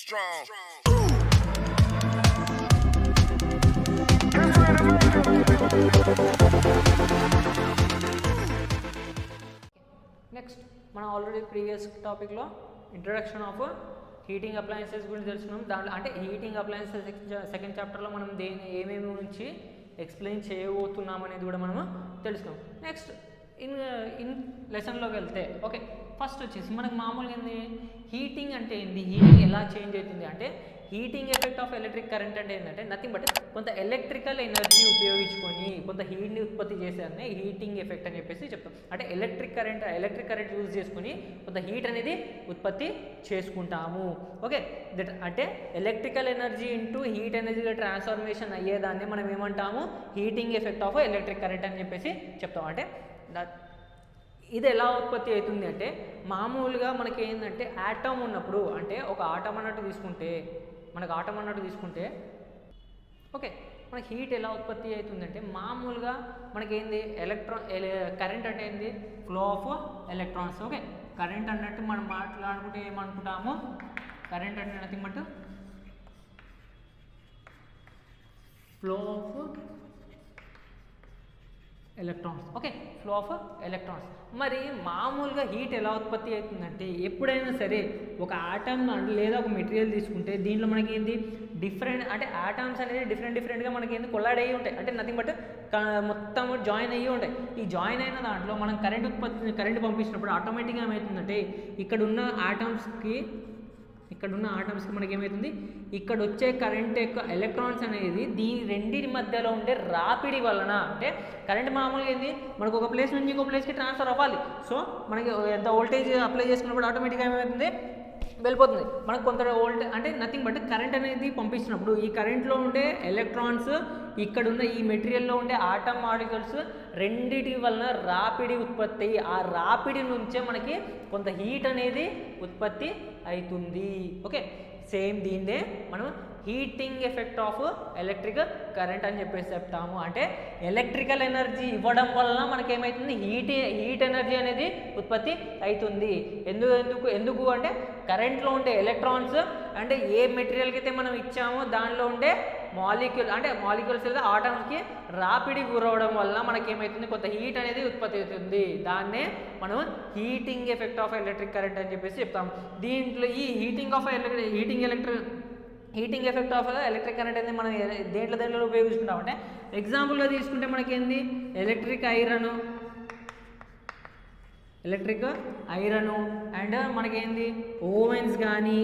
strong. Next మనం already previous టాపిక్లో introduction of heating appliances గురించి తెలుసుకున్నాం. దాంట్లో అంటే హీటింగ్ అప్లయన్సెస్ సెకండ్ చాప్టర్లో మనం ఏమేమి గురించి ఎక్స్ప్లెయిన్ చేయబోతున్నాం అనేది కూడా మనము తెలుసుకున్నాం. నెక్స్ట్ ఇన్ లెసన్లోకి వెళ్తే ఓకే, ఫస్ట్ వచ్చేసి మనకు మామూలుగా ఏంది హీటింగ్ అంటే ఏంది, హీటింగ్ ఎలా చేంజ్ అవుతుంది అంటే heating effect of electric current అంటే ఏంటంటే నథింగ్ బట్ కొంత ఎలక్ట్రికల్ ఎనర్జీ ఉపయోగించుకొని కొంత హీట్ని ఉత్పత్తి చేసేదాన్ని హీటింగ్ ఎఫెక్ట్ అని చెప్పేసి చెప్తాం. అంటే ఎలక్ట్రిక్ కరెంట్ యూజ్ చేసుకుని కొంత హీట్ అనేది ఉత్పత్తి చేసుకుంటాము. ఓకే, దట్ అంటే ఎలక్ట్రికల్ ఎనర్జీ ఇంటూ హీట్ ఎనర్జీగా ట్రాన్స్ఫర్మేషన్ అయ్యేదాన్ని మనం ఏమంటాము heating effect of electric current అని చెప్పేసి చెప్తాం. అంటే ఇది ఎలా ఉత్పత్తి అవుతుంది అంటే మామూలుగా మనకి ఏంటంటే ఆటమ్ ఉన్నప్పుడు, అంటే ఒక ఆటం అన్నట్టు తీసుకుంటే ఓకే, మనకి హీట్ ఎలా ఉత్పత్తి అవుతుందంటే మామూలుగా మనకేంది కరెంట్ అంటే ఏంది flow of electrons. Okay, current అన్నట్టు మనం మాట్లాడుకుంటే ఏమనుకుంటాము, కరెంట్ అంటే nothing but flow of electrons. Okay, flow of electrons. మరి మామూలుగా హీట్ ఎలా ఉత్పత్తి అవుతుందంటే ఎప్పుడైనా సరే ఒక ఆటమ్ లేదా ఒక మెటీరియల్ తీసుకుంటే దీంట్లో మనకి ఏంది డిఫరెంట్ అంటే ఆటమ్స్ అనేది డిఫరెంట్గా మనకి ఏంది కొల్లాడ్ అయ్యి ఉంటాయి. అంటే నథింగ్ బట్ మొత్తం జాయిన్ అయ్యి ఉంటాయి. ఈ జాయిన్ అయిన దాంట్లో మనం కరెంట్ పంపించినప్పుడు ఆటోమేటిక్గా ఏమవుతుందంటే ఇక్కడున్న ఆటమ్స్కి మనకి ఏమవుతుంది, ఇక్కడ వచ్చే కరెంట్ యొక్క ఎలక్ట్రాన్స్ అనేది దీని రెండింటి మధ్యలో ఉండే రాపిడి వలన, అంటే కరెంట్ మామూలుగా ఏంది మనకు ఒక ప్లేస్ నుంచి ఇంకో ప్లేస్కి ట్రాన్స్ఫర్ అవ్వాలి. సో మనకి ఎంత వోల్టేజ్ అప్లై చేసుకున్నప్పుడు ఆటోమేటిక్గా ఏమవుతుంది వెళ్ళిపోతుంది. మనకు కొంత వోల్టేజ్ అంటే నథింగ్ బట్ కరెంట్ అనేది పంపించినప్పుడు ఈ కరెంట్లో ఉండే ఎలక్ట్రాన్స్ ఇక్కడున్న ఈ మెటీరియల్లో ఉండే ఆటమ్ మాలిక్యూల్స్ రెండిటి వలన రాపిడి ఉత్పత్తి అయ్యి ఆ రాపిడి నుంచే మనకి కొంత హీట్ అనేది ఉత్పత్తి అవుతుంది. ఓకే, సేమ్ దీన్నే మనం heating effect of electric current అని చెప్పేసి చెప్తాము. అంటే ఎలక్ట్రికల్ ఎనర్జీ ఇవ్వడం వలన మనకేమవుతుంది హీట్ ఎనర్జీ అనేది ఉత్పత్తి అవుతుంది. ఎందుకు అంటే కరెంట్లో ఉండే ఎలక్ట్రాన్స్ అంటే ఏ మెటీరియల్కి అయితే మనం ఇచ్చామో దానిలో ఉండే మాలిక్యూల్స్ లేదా ఆటమ్స్కి రాపిడి గురవడం వల్ల మనకేమవుతుంది కొంత హీట్ అనేది ఉత్పత్తి అవుతుంది. దాన్నే మనం heating effect of electric current అని చెప్పేసి చెప్తాం. దీంట్లో ఈ heating effect of electric current అనేది మనం దేంట్లో ఉపయోగిస్తుంటాం అంటే ఎగ్జాంపుల్గా తీసుకుంటే మనకేంది ఎలక్ట్రిక్ ఐరను అండ్ మనకేంది ఓవెన్స్ కానీ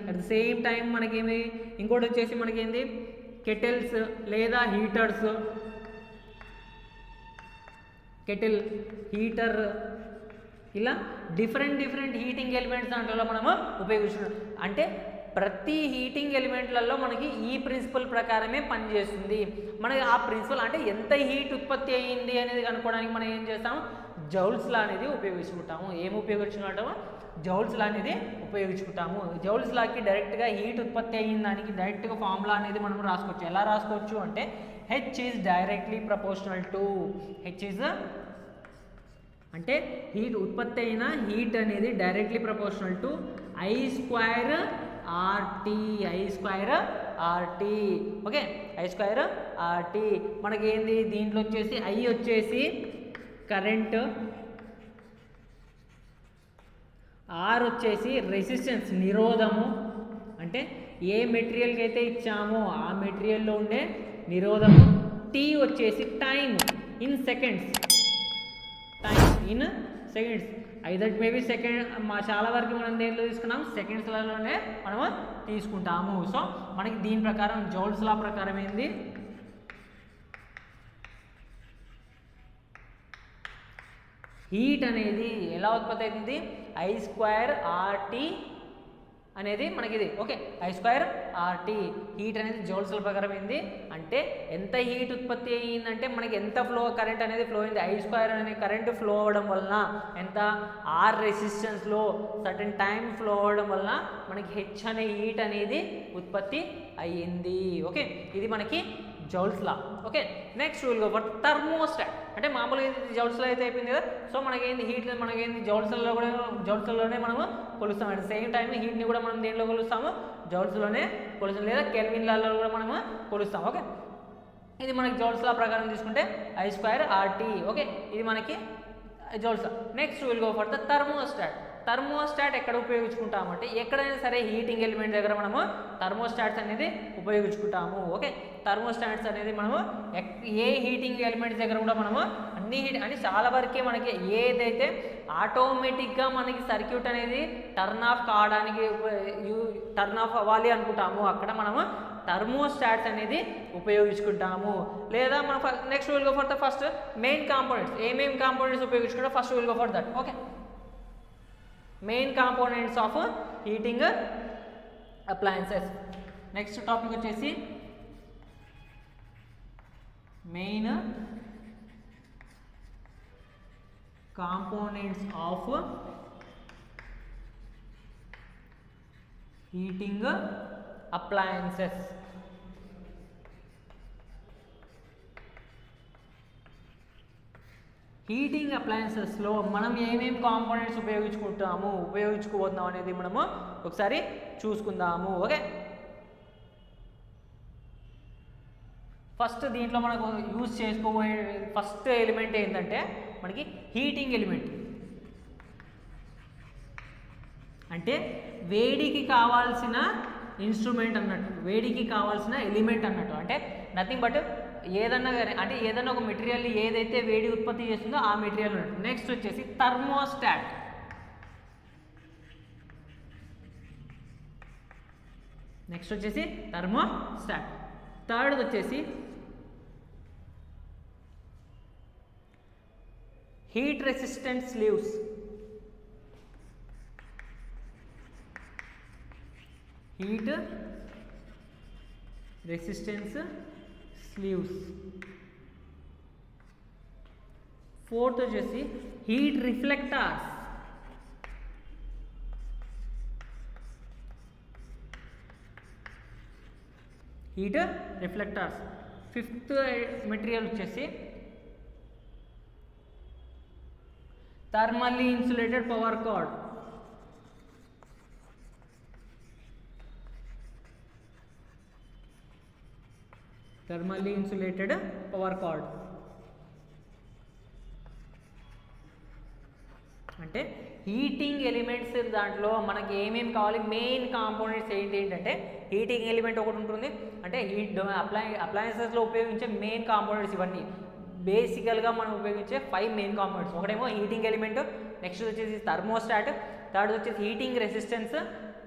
అట్ ద సేమ్ టైం మనకేమి ఇంకోటి వచ్చేసి మనకేంది కెటిల్స్ లేదా హీటర్ ఇలా డిఫరెంట్ హీటింగ్ ఎలిమెంట్స్ దాంట్లో మనము ఉపయోగిస్తున్నాం. అంటే ప్రతి హీటింగ్ ఎలిమెంట్లలో మనకి ఈ ప్రిన్సిపల్ ప్రకారమే పనిచేస్తుంది. మనకి ఆ ప్రిన్సిపల్ అంటే ఎంత హీట్ ఉత్పత్తి అయ్యింది అనేది కనుక్కోవడానికి మనం ఏం చేస్తాము జౌల్స్ లా అనేది ఉపయోగించుకుంటాము. జౌల్స్ లా అనేది ఉపయోగించుకుంటాము. జౌల్స్ లాకి డైరెక్ట్గా హీట్ ఉత్పత్తి అయిన దానికి డైరెక్ట్గా ఫార్ములా అనేది మనం రాసుకోవచ్చు. ఎలా రాసుకోవచ్చు అంటే H is directly proportional to అంటే హీట్ ఉత్పత్తి అయిన హీట్ అనేది directly proportional to I square RT. Okay, I square RT మనకేంది దీంట్లో వచ్చేసి I వచ్చేసి కరెంట్, R వచ్చేసి రెసిస్టెన్స్ నిరోధము, అంటే ఏ మెటీరియల్కి అయితే ఇచ్చామో ఆ మెటీరియల్లో ఉండే నిరోధము, T వచ్చేసి time in seconds either maybe second చాలా వరకు మనం దేంట్లో తీసుకున్నాం సెకండ్స్లలోనే మనము తీసుకుంటాము. సో మనకి దీని ప్రకారం జౌల్స్ లా ప్రకారం ఏంది హీట్ అనేది ఎలా ఉత్పత్తి అవుతుంది I స్క్వేర్ ఆర్టీ అనేది మనకి ఇది. Okay, I square RT heat అనేది జౌల్స్ ప్రకారం ఏంది అంటే ఎంత హీట్ ఉత్పత్తి అయ్యిందంటే మనకి ఎంత కరెంట్ అనేది ఫ్లో అయింది. I స్క్వేర్ అనే కరెంట్ ఫ్లో అవ్వడం వలన ఎంత R రెసిస్టెన్స్లో సర్టెన్ టైం ఫ్లో అవ్వడం వలన మనకి H అనే హీట్ అనేది ఉత్పత్తి అయ్యింది. ఓకే, ఇది మనకి joules law. Okay, next will go for thermostat. అంటే మామూలుగా జౌల్స్లో అయితే అయిపోయింది కదా. సో మనకేంది హీట్ మనకేంది జౌల్స్లోనే మనము కొలుస్తాం. అట్ సేమ్ టైం హీట్ని కూడా మనం దేంట్లో కొలుస్తాము, జౌల్స్లోనే కొలుస్తాం, లేదా కెల్విన్లలో కూడా మనము కొలుస్తాం. ఓకే, ఇది మనకి జౌల్స్ లా ప్రకారం తీసుకుంటే I²RT. ఓకే, ఇది మనకి joules. Next will go for the thermostat. Thermostat ఎక్కడ ఉపయోగించుకుంటామంటే ఎక్కడైనా సరే హీటింగ్ ఎలిమెంట్ దగ్గర మనము థర్మోస్టాట్స్ అనేది ఉపయోగించుకుంటాము. ఓకే, థర్మోస్టాట్స్ అనేది మనము ఏ హీటింగ్ ఎలిమెంట్స్ దగ్గర కూడా మనము అన్ని అని చాలా వరకే మనకి ఏదైతే ఆటోమేటిక్గా మనకి సర్క్యూట్ అనేది టర్న్ ఆఫ్ కావడానికి టర్న్ ఆఫ్ అవ్వాలి అనుకుంటాము అక్కడ మనము థర్మోస్టాట్స్ అనేది ఉపయోగించుకుంటాము. లేదా మనం next will go for the first main components. ఏమేమి కాంపోనెంట్స్ ఉపయోగించుకుంటాం first will go for that. Okay, main components of heating appliances. Next topic వచ్చేసి main components of heating appliances. Heating అప్లయన్సెస్లో మనం ఏమేమి కాంపోనెంట్స్ ఉపయోగించుకోబోతున్నాం అనేది మనము ఒకసారి చూసుకుందాము. ఓకే, ఫస్ట్ దీంట్లో మనకు యూజ్ చేసుకోబోయే ఫస్ట్ ఎలిమెంట్ ఏంటంటే మనకి హీటింగ్ ఎలిమెంట్. అంటే వేడికి కావాల్సిన ఇన్స్ట్రుమెంట్ అన్నట్టు, వేడికి కావాల్సిన ఎలిమెంట్ అన్నట్టు. అంటే నథింగ్ బట్ ఏదన్నా కానీ అంటే ఏదన్నా ఒక మెటీరియల్ ఏదైతే వేడి ఉత్పత్తి చేస్తుందో ఆ మెటీరియల్ అన్నట్టు. నెక్స్ట్ వచ్చేసి థర్మోస్టాట్. థర్డ్ వచ్చేసి heat resistant sleeves. Heat resistance sleeves. Fourth వచ్చేసి హీట్ రిఫ్లెక్టర్స్. ఫిఫ్త్ మెటీరియల్ వచ్చేసి థర్మల్లీ ఇన్సులేటెడ్ పవర్ కార్డ్. అంటే హీటింగ్ ఎలిమెంట్స్ దాంట్లో మనకి ఏమేమి కావాలి, మెయిన్ కాంపోనెంట్స్ ఏంటంటే హీటింగ్ ఎలిమెంట్ ఒకటి ఉంటుంది. అంటే అప్లయన్సెస్లో ఉపయోగించే మెయిన్ కాంపోనెంట్స్ ఇవన్నీ బేసికల్గా మనం ఉపయోగించే 5 మెయిన్ కాంపోనెంట్స్. ఒకటేమో హీటింగ్ ఎలిమెంట్, నెక్స్ట్ వచ్చేసి థర్మోస్టాట్, థర్డ్ వచ్చేసి హీటింగ్ రెసిస్టెన్స్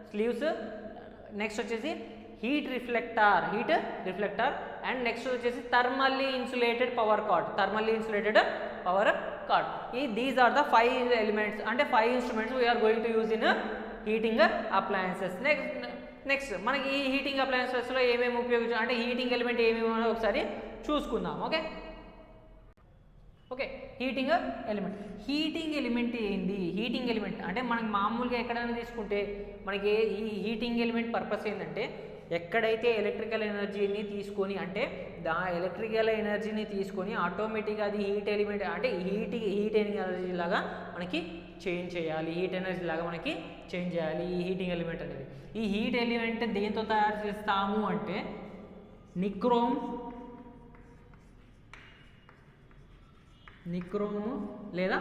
స్లీవ్స్, నెక్స్ట్ వచ్చేసి హీట్ రిఫ్లెక్టర్ అండ్ నెక్స్ట్ వచ్చేసి thermally insulated power cord. These are the 5 elements అంటే 5 instruments we are going to use in heating appliances. Next మనకి ఈ heating అప్లయన్సెస్లో ఏమేమి ఉపయోగించాలి అంటే హీటింగ్ ఎలిమెంట్ ఏమేమి ఒకసారి చూసుకుందాం. ఓకే, హీటింగ్ ఎలిమెంట్ ఏంది? హీటింగ్ ఎలిమెంట్ అంటే మనకి మామూలుగా ఎక్కడైనా తీసుకుంటే మనకి ఈ హీటింగ్ ఎలిమెంట్ పర్పస్ ఏంటంటే ఎక్కడైతే ఎలక్ట్రికల్ ఎనర్జీని తీసుకొని అంటే ఎలక్ట్రికల్ ఎనర్జీని తీసుకొని ఆటోమేటిక్గా అది హీట్ ఎలిమెంట్ అంటే హీట్ ఎనర్జీ లాగా మనకి చేంజ్ చేయాలి. ఈ హీటింగ్ ఎలిమెంట్ అనేది. ఈ హీట్ ఎలిమెంట్ దేంతో తయారు చేస్తాము అంటే నిక్రోమ్ లేదా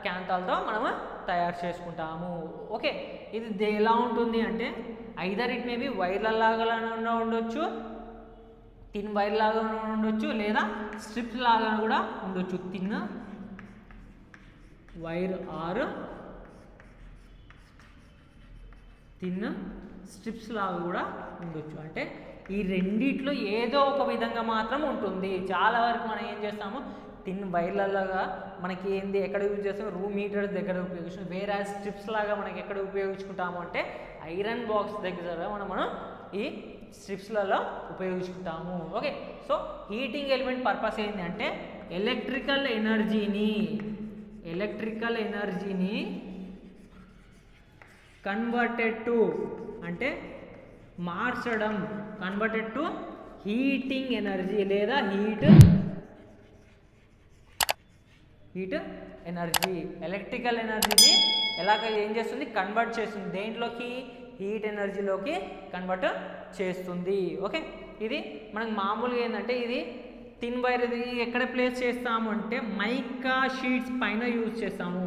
క్యాంతాల్తో మనము తయారు చేసుకుంటాము. ఓకే, ఇది ఎలా ఉంటుంది అంటే ఐదర్ ఇట్ మేబీ వైర్ల లాగా ఉండొచ్చు, థిన్ వైర్ లాగా ఉండొచ్చు, లేదా స్ట్రిప్స్ లాగా కూడా ఉండొచ్చు. Thin wire or thin strips లాగా కూడా ఉండొచ్చు. అంటే ఈ రెండిట్లో ఏదో ఒక విధంగా మాత్రం ఉంటుంది. చాలా వరకు మనం ఏం చేస్తాము, థిన్ వైర్లలాగా మనకి ఏంది ఎక్కడ యూజ్ చేస్తాం, రూమ్ హీటర్స్ దగ్గర ఉపయోగిస్తాం. వేరే స్ట్రిప్స్ లాగా మనకి ఎక్కడ ఉపయోగించుకుంటాము అంటే ఐరన్ బాక్స్ దగ్గర మనం ఈ స్ట్రిప్స్లలో ఉపయోగించుకుంటాము. Okay, so heating element purpose ఏంటి అంటే ఎలక్ట్రికల్ ఎనర్జీని కన్వర్టెడ్ టు అంటే మార్చడం, కన్వర్టెడ్ టు హీటింగ్ ఎనర్జీ లేదా హీట్ ఎనర్జీ ఎలక్ట్రికల్ ఎనర్జీని ఎలాగ ఏం చేస్తుంది, కన్వర్ట్ చేస్తుంది, దేంట్లోకి, హీట్ ఎనర్జీలోకి కన్వర్ట్ చేస్తుంది. ఓకే, ఇది మనకు మామూలుగా ఏంటంటే ఇది థిన్ వైర్, ఇది ఎక్కడ ప్లేస్ చేస్తాము అంటే మైకా షీట్స్ పైన యూజ్ చేస్తాము.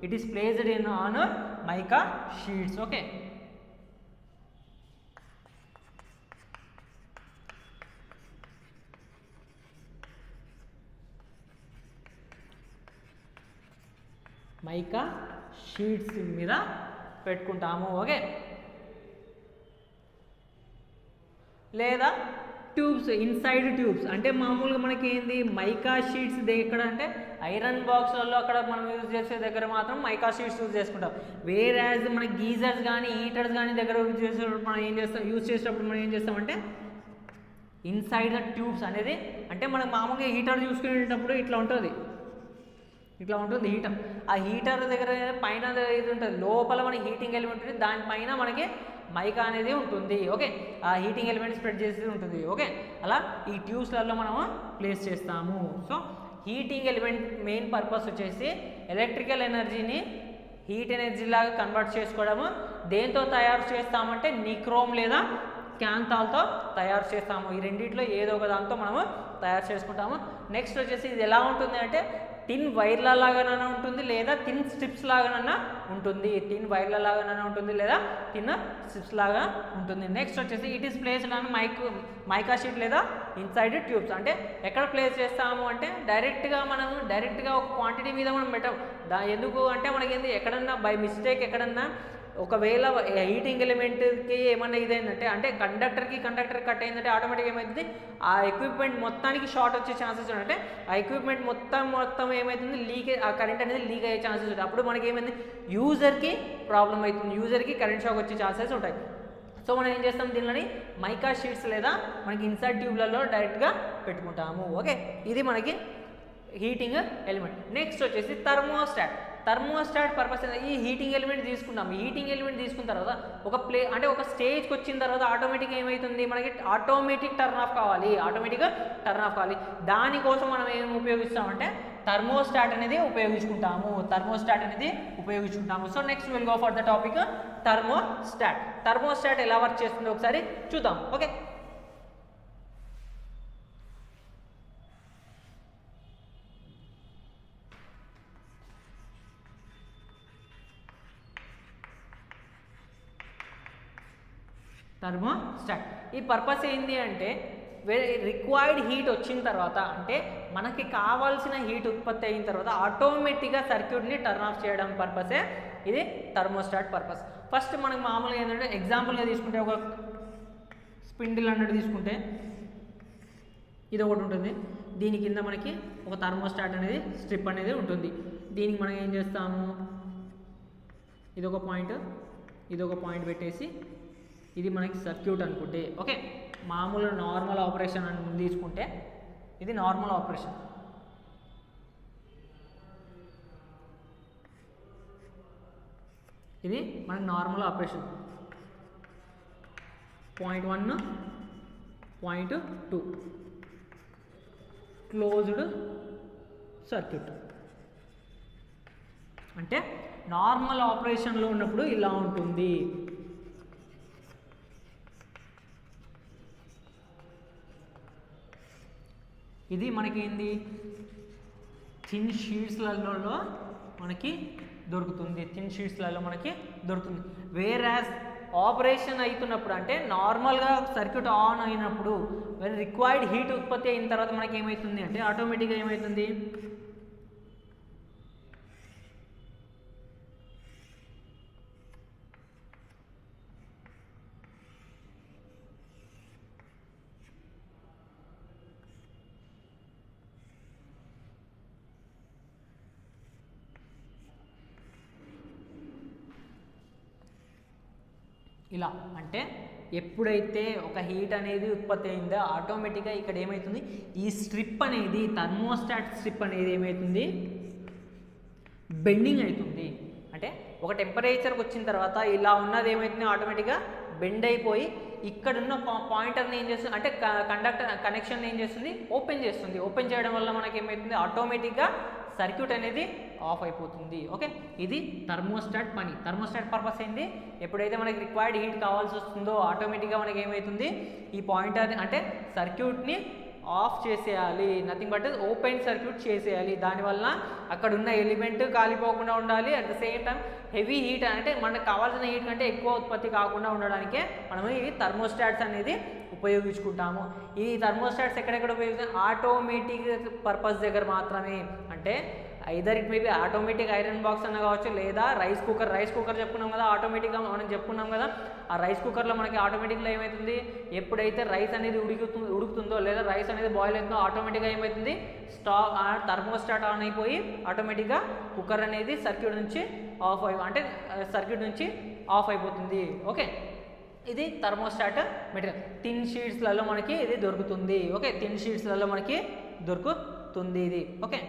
It is placed in on mica sheets. Okay, mica sheets మీద పెట్టుకుంటాము. ఓకే, లేదా ట్యూబ్స్, ఇన్సైడ్ ట్యూబ్స్ అంటే మామూలుగా మనకి ఏంది మైకా షీట్స్ ఎక్కడ అంటే ఐరన్ బాక్స్లలో అక్కడ మనం యూజ్ చేసే దగ్గర మాత్రం మైకా షీట్స్ యూజ్ చేసుకుంటాం. వేర్ యాజ్ మన గీజర్స్ కానీ హీటర్స్ కానీ దగ్గర యూజ్ చేసేటప్పుడు మనం ఏం చేస్తాం, యూజ్ చేసేటప్పుడు మనం ఏం చేస్తామంటే ఇన్సైడ్ ద ట్యూబ్స్ అనేది, అంటే మనకు మామూలుగా హీటర్ చూసుకునేటప్పుడు ఇట్లా ఉంటుంది, ఇట్లా ఉంటుంది హీటర్. ఆ హీటర్ దగ్గర పైన ఇది ఉంటుంది, లోపల మనకి హీటింగ్ ఎలిమెంట్ ఉంటుంది, దానిపైన మనకి మైకా అనేది ఉంటుంది. ఓకే, ఆ హీటింగ్ ఎలిమెంట్ స్ప్రెడ్ చేసి ఉంటుంది. ఓకే, అలా ఈ ట్యూబ్స్లలో మనము ప్లేస్ చేస్తాము. So heating element main purpose వచ్చేసి ఎలక్ట్రికల్ ఎనర్జీని హీట్ ఎనర్జీ లాగా కన్వర్ట్ చేసుకోవడము. దేంతో తయారు చేస్తామంటే నిక్రోమ్ లేదా క్యాంతాల్తో తయారు చేస్తాము. ఈ రెండిట్లో ఏదో ఒక దాంతో మనము తయారు చేసుకుంటాము. నెక్స్ట్ వచ్చేసి ఇది ఎలా ఉంటుంది అంటే థిన్ వైర్ల లాగానైనా ఉంటుంది లేదా థిన్ స్ట్రిప్స్ లాగానైనా ఉంటుంది. థిన్ వైర్ల లాగానైనా ఉంటుంది లేదా థిన్ స్ట్రిప్స్ లాగా ఉంటుంది. నెక్స్ట్ వచ్చేసి it is placed on mica sheet లేదా ఇన్సైడ్ ట్యూబ్స్. అంటే ఎక్కడ ప్లేస్ చేస్తాము అంటే డైరెక్ట్గా ఒక క్వాంటిటీ మీద మనం పెట్టాం. ఎందుకు అంటే మనకి ఏంది ఎక్కడన్నా బై మిస్టేక్ ఎక్కడన్నా ఒకవేళ హీటింగ్ ఎలిమెంట్కి ఏమన్నా ఇదైందంటే అంటే కండక్టర్ కట్ అయిందంటే ఆటోమేటిక్గా ఏమవుతుంది, ఆ ఎక్విప్మెంట్ మొత్తానికి షార్ట్ వచ్చే ఛాన్సెస్ ఉంటాయి. అంటే ఆ ఎక్విప్మెంట్ మొత్తం ఏమవుతుంది, ఆ కరెంట్ అనేది లీక్ అయ్యే ఛాన్సెస్ ఉంటాయి. అప్పుడు మనకి ఏమైంది, యూజర్కి ప్రాబ్లం అవుతుంది, యూజర్కి కరెంట్ షాక్ వచ్చే ఛాన్సెస్ ఉంటాయి. సో మనం ఏం చేస్తాం, దీనిలోని మైకా షీట్స్ లేదా మనకి ఇన్సైడ్ ట్యూబ్లలో డైరెక్ట్గా పెట్టుకుంటాము. ఓకే, ఇది మనకి హీటింగ్ ఎలిమెంట్. నెక్స్ట్ వచ్చేసి థర్మోస్టాట్ పర్పస్. ఈ హీటింగ్ ఎలిమెంట్ తీసుకుంటాం. హీటింగ్ ఎలిమెంట్ తీసుకున్న తర్వాత ఒక స్టేజ్కి వచ్చిన తర్వాత ఆటోమేటిక్గా ఏమవుతుంది, మనకి ఆటోమేటిక్ టర్న్ ఆఫ్ కావాలి. దానికోసం మనం ఏం ఉపయోగిస్తామంటే థర్మోస్టాట్ అనేది ఉపయోగించుకుంటాము. So next will go for the topic thermostat ఎలా వర్క్ చేస్తుందో ఒకసారి చూద్దాం. ఓకే, థర్మోస్టాట్ ఈ పర్పస్ ఏంటి అంటే రిక్వైర్డ్ హీట్ వచ్చిన తర్వాత, అంటే మనకి కావాల్సిన హీట్ ఉత్పత్తి అయిన తర్వాత ఆటోమేటిక్గా సర్క్యూట్ని టర్న్ ఆఫ్ చేయడం పర్పసే ఇది థర్మోస్టాట్ పర్పస్. ఫస్ట్ మనకు మామూలుగా ఏంటంటే ఎగ్జాంపుల్గా తీసుకుంటే ఒక స్పిండిల్ అన్నట్టు తీసుకుంటే ఇది ఒకటి ఉంటుంది. దీని కింద మనకి ఒక థర్మోస్టాట్ అనేది స్ట్రిప్ అనేది ఉంటుంది. దీనికి మనం ఏం చేస్తాము, ఇదొక పాయింట్ పెట్టేసి ఇది మనకి సర్క్యూట్ అనుకుంటే, ఓకే, మామూలు నార్మల్ ఆపరేషన్ అని తీసుకుంటే ఇది నార్మల్ ఆపరేషన్. ఇది మనకి normal operation. Point 1, point 2 closed circuit. అంటే నార్మల్ ఆపరేషన్లో ఉన్నప్పుడు ఇలా ఉంటుంది. ఇది మనకి ఏంది, థిన్ షీట్స్లలో మనకి దొరుకుతుంది. వేరాజ్ ఆపరేషన్ అవుతున్నప్పుడు అంటే నార్మల్గా సర్క్యూట్ ఆన్ అయినప్పుడు రిక్వైర్డ్ హీట్ ఉత్పత్తి అయిన తర్వాత మనకి ఏమవుతుంది అంటే ఆటోమేటిక్గా ఏమవుతుంది, ఇలా. అంటే ఎప్పుడైతే ఒక హీట్ అనేది ఉత్పత్తి అయిందో ఆటోమేటిక్గా ఇక్కడ ఏమవుతుంది, ఈ స్ట్రిప్ అనేది థర్మోస్టాట్ స్ట్రిప్ అనేది ఏమవుతుంది, బెండింగ్ అవుతుంది. అంటే ఒక టెంపరేచర్కి వచ్చిన తర్వాత ఇలా ఉన్నది ఏమవుతుంది, ఆటోమేటిక్గా బెండ్ అయిపోయి ఇక్కడున్న పాయింటర్ని ఏం చేస్తుంది అంటే కండక్టర్ కనెక్షన్ ఏం చేస్తుంది, ఓపెన్ చేయడం వల్ల మనకి ఏమవుతుంది, ఆటోమేటిక్గా సర్క్యూట్ అనేది ఆఫ్ అయిపోతుంది. ఓకే, ఇది థర్మోస్టాట్ పని. థర్మోస్టాట్ పర్పస్ ఏంటి, ఎప్పుడైతే మనకి రిక్వైర్డ్ హీట్ కావాల్సి వస్తుందో ఆటోమేటిక్గా మనకి ఏమవుతుంది, ఈ పాయింటర్ అంటే సర్క్యూట్ని ఆఫ్ చేసేయాలి, నథింగ్ బట్ ఓపెన్ సర్క్యూట్ చేసేయాలి. దానివల్ల అక్కడ ఉన్న ఎలిమెంట్ కాలిపోకుండా ఉండాలి. At the same time heavy heat అంటే మనకు కావాల్సిన హీట్ కంటే ఎక్కువ ఉత్పత్తి కాకుండా ఉండడానికే మనము ఈ థర్మోస్టాట్స్ అనేది ఉపయోగించుకుంటాము. ఈ థర్మోస్టాట్స్ ఎక్కడెక్కడ ఉపయోగిస్తాం, ఆటోమేటిక్ పర్పస్ దగ్గర మాత్రమే. అంటే either it maybe automatic iron box అన్న కావచ్చు, లేదా రైస్ కుక్కర్ చెప్పుకున్నాం కదా, ఆటోమేటిక్గా మనం చెప్పుకున్నాం కదా, ఆ రైస్ కుక్కర్లో మనకి ఆటోమేటిక్గా ఏమవుతుంది, ఎప్పుడైతే రైస్ అనేది ఉడుకుతుందో లేదా రైస్ అనేది బాయిల్ అవుతుందో ఆటోమేటిక్గా ఏమవుతుంది, థర్మోస్టాట్ ఆన్ అయిపోయి ఆటోమేటిక్గా కుక్కర్ అనేది సర్క్యూట్ నుంచి ఆఫ్ అయిపోతుంది. ఓకే, ఇది థర్మోస్టాట్ మెటీరియల్. థిన్ షీట్స్లలో మనకి ఇది దొరుకుతుంది. ఓకే, థిన్ షీట్స్లలో మనకి దొరుకుతుంది ఇది. ఓకే.